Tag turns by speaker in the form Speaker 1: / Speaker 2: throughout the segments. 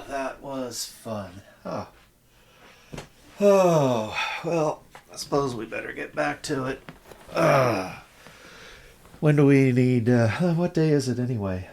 Speaker 1: That was fun. Well, I suppose we better get back to it. When do we need, what day is it anyway?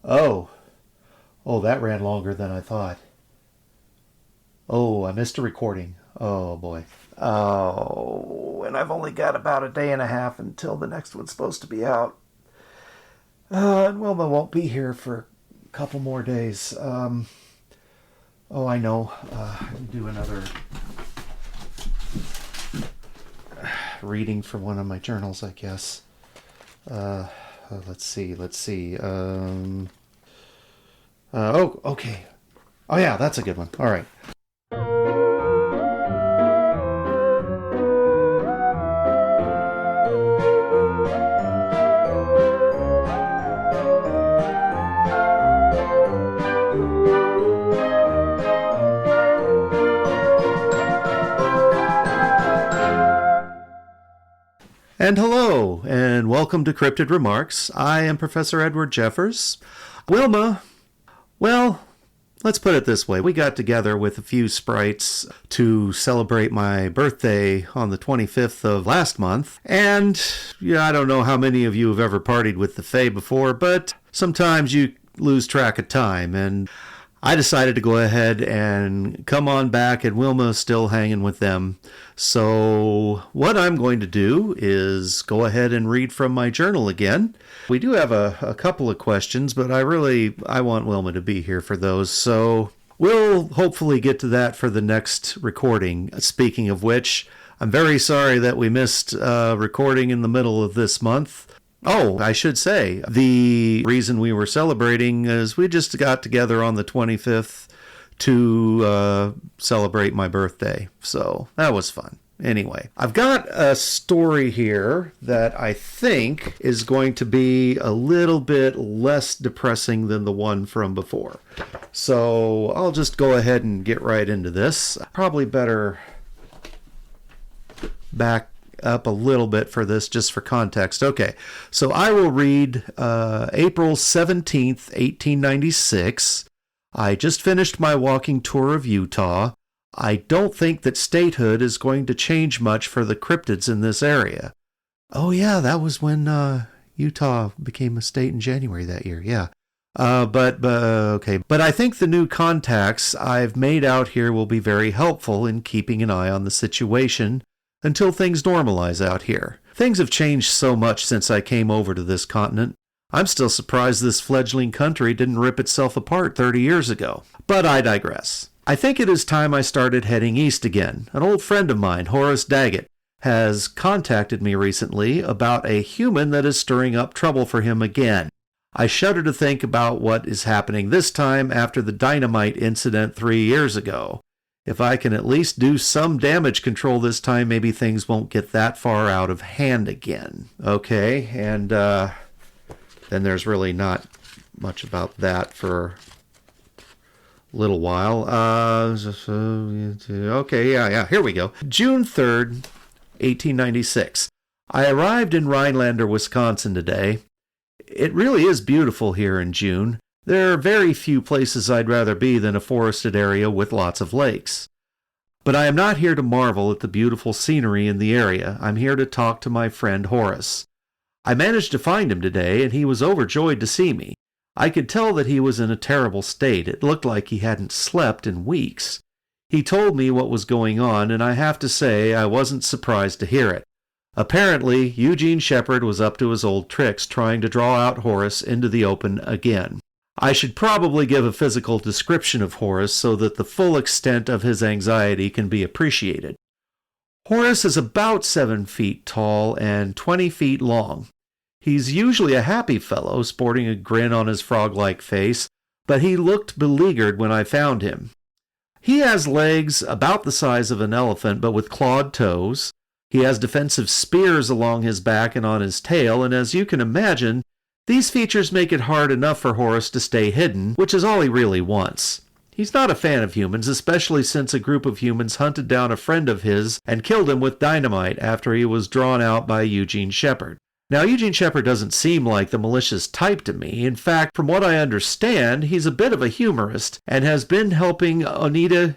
Speaker 1: Oh, that ran longer than I thought. Oh, I missed a recording. Oh, boy. Oh, and I've only got about a day and a half until the next one's supposed to be out. And Wilma won't be here for a couple more days. I know. Do another reading from one of my journals, I guess. Let's see. Okay. Oh, yeah, that's a good one. All right. And hello, and welcome to Cryptid Remarks. I am Professor Edward Jeffers. Wilma, well, let's put it this way. We got together with a few sprites to celebrate my birthday on the 25th of last month. And, I don't know how many of you have ever partied with the Fae before, but sometimes you lose track of time. And I decided to go ahead and come on back, and Wilma's still hanging with them. So what I'm going to do is go ahead and read from my journal again. We do have a couple of questions, but I want Wilma to be here for those. So we'll hopefully get to that for the next recording. Speaking of which, I'm very sorry that we missed recording in the middle of this month. Oh, I should say, the reason we were celebrating is we just got together on the 25th to celebrate my birthday. So that was fun. Anyway, I've got a story here that I think is going to be a little bit less depressing than the one from before. So I'll just go ahead and get right into this. Probably better back up a little bit for this just for context. Okay, so I will read April 17th, 1896. I just finished my walking tour of Utah. I don't think that statehood is going to change much for the cryptids in this area. Oh yeah, that was when Utah became a state in January that year, yeah. Okay. But I think the new contacts I've made out here will be very helpful in keeping an eye on the situation until things normalize out here. Things have changed so much since I came over to this continent. I'm still surprised this fledgling country didn't rip itself apart 30 years ago. But I digress. I think it is time I started heading east again. An old friend of mine, Horace Daggett, has contacted me recently about a human that is stirring up trouble for him again. I shudder to think about what is happening this time after the dynamite incident 3 years ago. If I can at least do some damage control this time, maybe things won't get that far out of hand again. Okay, and then there's really not much about that for a little while. Okay, yeah, here we go. June 3rd, 1896. I arrived in Rhinelander, Wisconsin today. It really is beautiful here in June. There are very few places I'd rather be than a forested area with lots of lakes. But I am not here to marvel at the beautiful scenery in the area. I'm here to talk to my friend Horace. I managed to find him today, and he was overjoyed to see me. I could tell that he was in a terrible state. It looked like he hadn't slept in weeks. He told me what was going on, and I have to say I wasn't surprised to hear it. Apparently, Eugene Shepard was up to his old tricks, trying to draw out Horace into the open again. I should probably give a physical description of Horace so that the full extent of his anxiety can be appreciated. Horace is about 7 feet tall and 20 feet long. He's usually a happy fellow, sporting a grin on his frog-like face, but he looked beleaguered when I found him. He has legs about the size of an elephant, but with clawed toes. He has defensive spears along his back and on his tail, and as you can imagine, these features make it hard enough for Horace to stay hidden, which is all he really wants. He's not a fan of humans, especially since a group of humans hunted down a friend of his and killed him with dynamite after he was drawn out by Eugene Shepard. Now, Eugene Shepard doesn't seem like the malicious type to me. In fact, from what I understand, he's a bit of a humorist and has been helping Oneida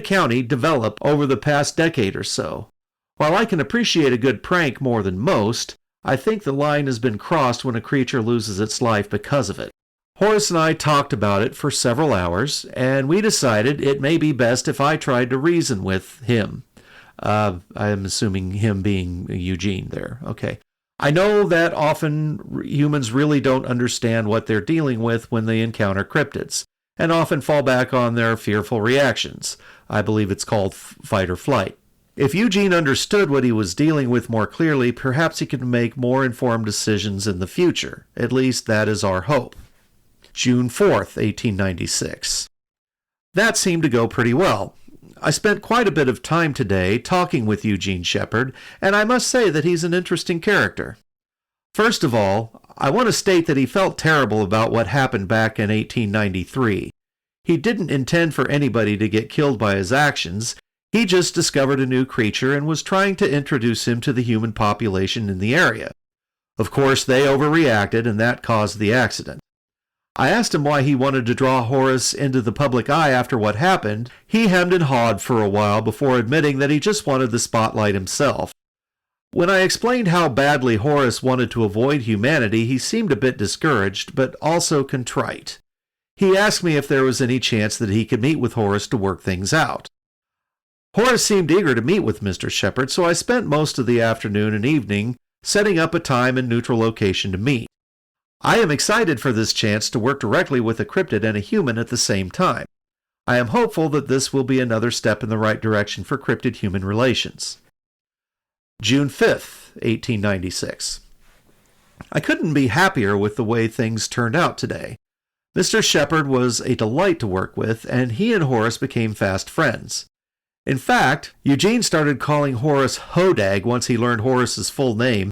Speaker 1: County develop over the past decade or so. While I can appreciate a good prank more than most, I think the line has been crossed when a creature loses its life because of it. Horace and I talked about it for several hours, and we decided it may be best if I tried to reason with him. I'm assuming him being Eugene there. Okay. I know that often humans really don't understand what they're dealing with when they encounter cryptids, and often fall back on their fearful reactions. I believe it's called fight or flight. If Eugene understood what he was dealing with more clearly, perhaps he could make more informed decisions in the future. At least that is our hope. June 4th, 1896. That seemed to go pretty well. I spent quite a bit of time today talking with Eugene Shepard, and I must say that he's an interesting character. First of all, I want to state that he felt terrible about what happened back in 1893. He didn't intend for anybody to get killed by his actions. He just discovered a new creature and was trying to introduce him to the human population in the area. Of course, they overreacted, and that caused the accident. I asked him why he wanted to draw Horace into the public eye after what happened. He hemmed and hawed for a while before admitting that he just wanted the spotlight himself. When I explained how badly Horace wanted to avoid humanity, he seemed a bit discouraged, but also contrite. He asked me if there was any chance that he could meet with Horace to work things out. Horace seemed eager to meet with Mr. Shepard, so I spent most of the afternoon and evening setting up a time and neutral location to meet. I am excited for this chance to work directly with a cryptid and a human at the same time. I am hopeful that this will be another step in the right direction for cryptid-human relations. June 5th, 1896. I couldn't be happier with the way things turned out today. Mr. Shepard was a delight to work with, and he and Horace became fast friends. In fact, Eugene started calling Horace Hodag once he learned Horace's full name,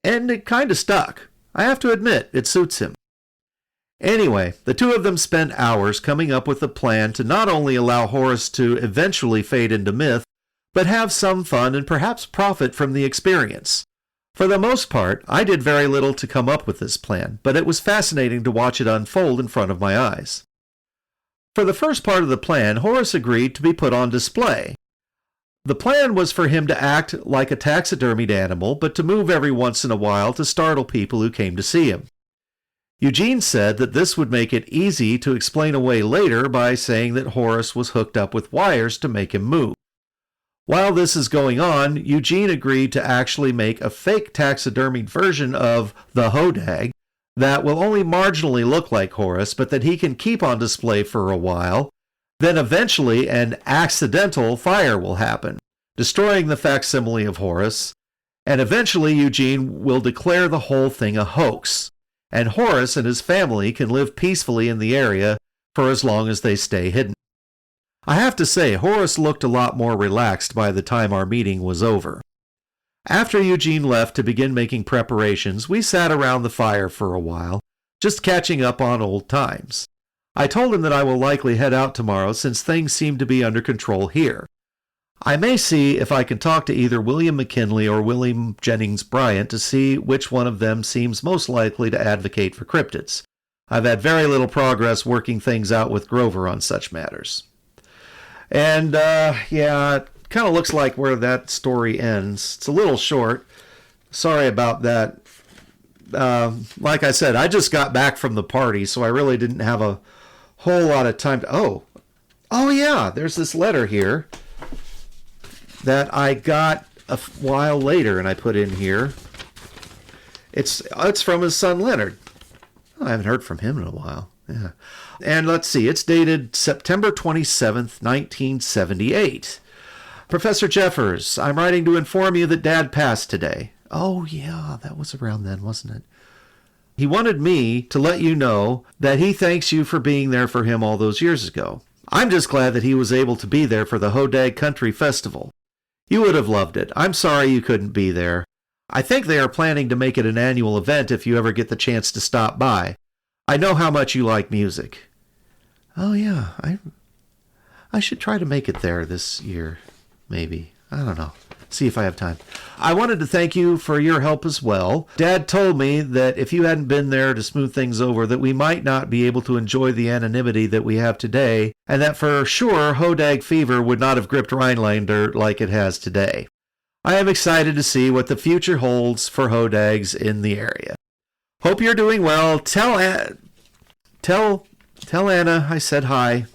Speaker 1: and it kind of stuck. I have to admit, it suits him. Anyway, the two of them spent hours coming up with a plan to not only allow Horace to eventually fade into myth, but have some fun and perhaps profit from the experience. For the most part, I did very little to come up with this plan, but it was fascinating to watch it unfold in front of my eyes. For the first part of the plan, Horace agreed to be put on display. The plan was for him to act like a taxidermied animal, but to move every once in a while to startle people who came to see him. Eugene said that this would make it easy to explain away later by saying that Horace was hooked up with wires to make him move. While this is going on, Eugene agreed to actually make a fake taxidermied version of the Hodag that will only marginally look like Horace, but that he can keep on display for a while. Then eventually an accidental fire will happen, destroying the facsimile of Horace, and eventually Eugene will declare the whole thing a hoax, and Horace and his family can live peacefully in the area for as long as they stay hidden. I have to say, Horace looked a lot more relaxed by the time our meeting was over. After Eugene left to begin making preparations, we sat around the fire for a while, just catching up on old times. I told him that I will likely head out tomorrow since things seem to be under control here. I may see if I can talk to either William McKinley or William Jennings Bryant to see which one of them seems most likely to advocate for cryptids. I've had very little progress working things out with Grover on such matters. And, it kind of looks like where that story ends. It's a little short. Sorry about that. Like I said, I just got back from the party, so I really didn't have a whole lot of time to... Oh yeah, there's this letter here that I got a while later and I put in here. It's from his son Leonard. I haven't heard from him in a while. Yeah. And let's see, it's dated September 27th, 1978. Professor Jeffers, I'm writing to inform you that Dad passed today. Oh yeah, that was around then, wasn't it? He wanted me to let you know that he thanks you for being there for him all those years ago. I'm just glad that he was able to be there for the Hodag Country Festival. You would have loved it. I'm sorry you couldn't be there. I think they are planning to make it an annual event if you ever get the chance to stop by. I know how much you like music. Oh yeah, I should try to make it there this year, maybe. I don't know. see if I have time. I wanted to thank you for your help as well. Dad told me that if you hadn't been there to smooth things over, that we might not be able to enjoy the anonymity that we have today, and that for sure hodag fever would not have gripped Rhinelander like it has today. I am excited to see what the future holds for hodags in the area. Hope you're doing well. Tell Anna I said hi.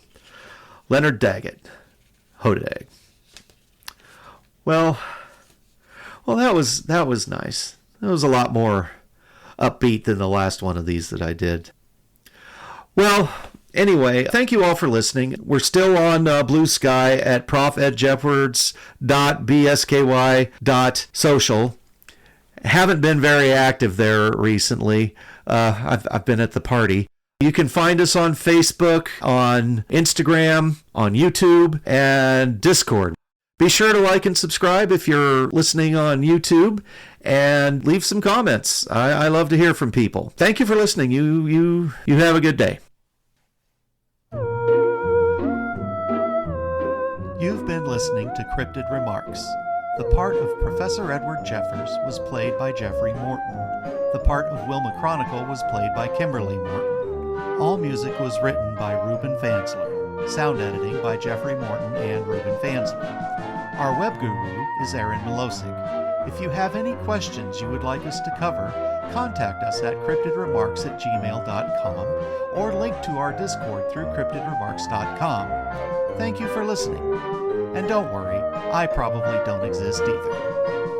Speaker 1: Leonard Daggett, hodag. Well, that was nice. That was a lot more upbeat than the last one of these that I did. Well, anyway, thank you all for listening. We're still on Blue Sky at profedjepwards.bsky.social. Haven't been very active there recently. I've been at the party. You can find us on Facebook, on Instagram, on YouTube, and Discord. Be sure to like and subscribe if you're listening on YouTube, and leave some comments. I love to hear from people. Thank you for listening. You have a good day. You've been listening to Cryptid Remarks. The part of Professor Edward Jeffers was played by Jeffrey Morton. The part of Wilma Chronicle was played by Kimberly Morton. All music was written by Ruben Fansler. Sound editing by Jeffrey Morton and Ruben Fansler. Our web guru is Aaron Milosic. If you have any questions you would like us to cover, contact us at cryptidremarks@gmail.com or link to our Discord through cryptidremarks.com. Thank you for listening. And don't worry, I probably don't exist either.